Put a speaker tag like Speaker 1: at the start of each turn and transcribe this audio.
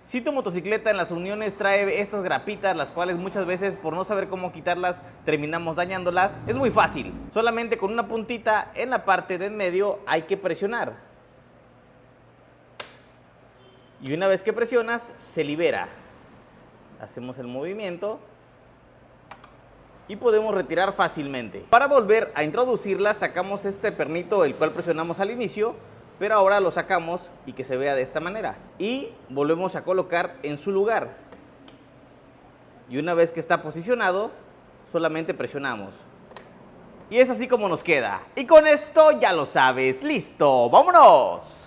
Speaker 1: Si tu motocicleta en las uniones trae estas grapitas, las cuales muchas veces por no saber cómo quitarlas terminamos dañándolas, es muy fácil. Solamente con una puntita en la parte de en medio hay que presionar. Y una vez que presionas, se libera. Hacemos el movimiento y podemos retirar fácilmente. Para volver a introducirla, sacamos este pernito, el cual presionamos al inicio, pero ahora lo sacamos y que se vea de esta manera. Y volvemos a colocar en su lugar. Y una vez que está posicionado, solamente presionamos. Y es así como nos queda. Y con esto ya lo sabes. ¡Listo! ¡Vámonos!